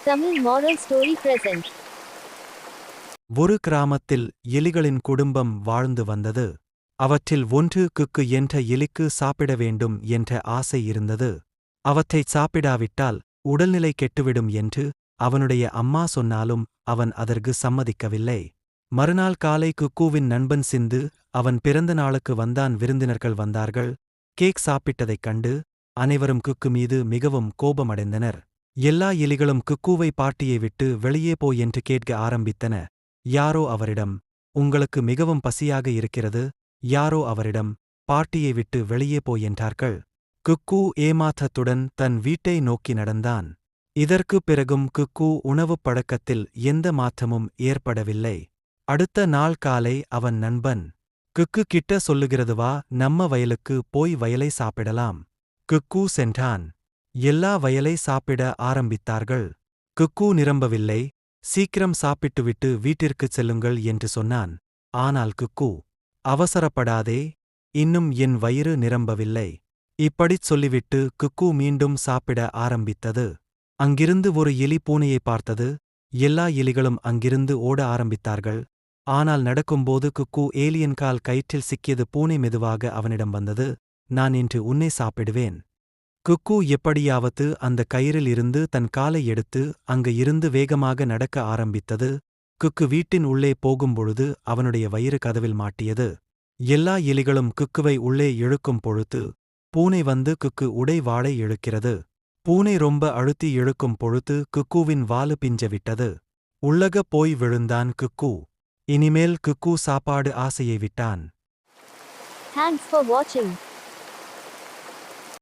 Tamil moral story present. ஒரு கிராமத்தில் எலிகளின் குடும்பம் வாழ்ந்து வந்தது. அவற்றில் ஒன்று குக்கு என்ற எலிக்கு சாப்பிட வேண்டும் என்ற ஆசை இருந்தது. அவற்றைச் சாப்பிடாவிட்டால் உடல்நிலை கெட்டுவிடும் என்று அவனுடைய அம்மா சொன்னாலும் அவன் அதற்கு சம்மதிக்கவில்லை. மறுநாள் காலை குக்கூவின் நண்பன் சிந்து அவன் பிறந்த நாளுக்கு வந்தான். விருந்தினர்கள் வந்தார்கள். கேக் சாப்பிட்டதைக் கண்டு அனைவரும் குக்கு மீது மிகவும் கோபமடைந்தனர். எல்லா எலிகளும் குக்கூவை பாட்டியை விட்டு வெளியே போ என்று கேட்க ஆரம்பித்தன. யாரோ அவரிடம், உங்களுக்கு மிகவும் பசியாக இருக்கிறது. யாரோ அவரிடம், பாட்டியை விட்டு வெளியே போ என்றார்கள். குக்கூ ஏமாற்றத்துடன் தன் வீட்டை நோக்கி நடந்தான். இதற்குப் பிறகும் குக்கூ உணவுப் பழக்கத்தில் எந்த மாற்றமும் ஏற்படவில்லை. அடுத்த நாள் காலை அவன் நண்பன் குக்கு கிட்ட சொல்லுகிறது, வா நம்ம வயலுக்கு போய் வயலை சாப்பிடலாம். குக்கூ சென்றான். எல்லா வயலை சாப்பிட ஆரம்பித்தார்கள். குக்கூ நிரம்பவில்லை. சீக்கிரம் சாப்பிட்டுவிட்டு வீட்டிற்குச் செல்லுங்கள் என்று சொன்னான். ஆனால் குக்கூ, அவசரப்படாதே, இன்னும் என் வயிறு நிரம்பவில்லை. இப்படிச் சொல்லிவிட்டு குக்கூ மீண்டும் சாப்பிட ஆரம்பித்தது. அங்கிருந்து ஒரு எலி பூனையை பார்த்தது. எல்லா எலிகளும் அங்கிருந்து ஓட ஆரம்பித்தார்கள். ஆனால் நடக்கும்போது குக்கூ ஏலியன் கால் கயிற்றில் சிக்கியது. பூனை மெதுவாக அவனிடம் வந்தது. நான் இன்று உன்னை சாப்பிடுவேன். குக்கூ எப்படியாவது அந்த கயிறில் இருந்து தன் காலை எடுத்து அங்கு இருந்து வேகமாக நடக்க ஆரம்பித்தது. குக்கு வீட்டின் உள்ளே போகும்பொழுது அவனுடைய வயிறு கதவில் மாட்டியது. எல்லா எலிகளும் குக்குவை உள்ளே இழுக்கும் பொழுது பூனை வந்து குக்கு உடை வாளை இழுக்கிறது. பூனை ரொம்ப அழுத்தி இழுக்கும் பொழுது குக்கூவின் வாலு பிஞ்சவிட்டது. உள்ளக போய் விழுந்தான் குக்கூ. இனிமேல் குக்கூ சாப்பாடு ஆசையை விட்டான். Thanks for watching.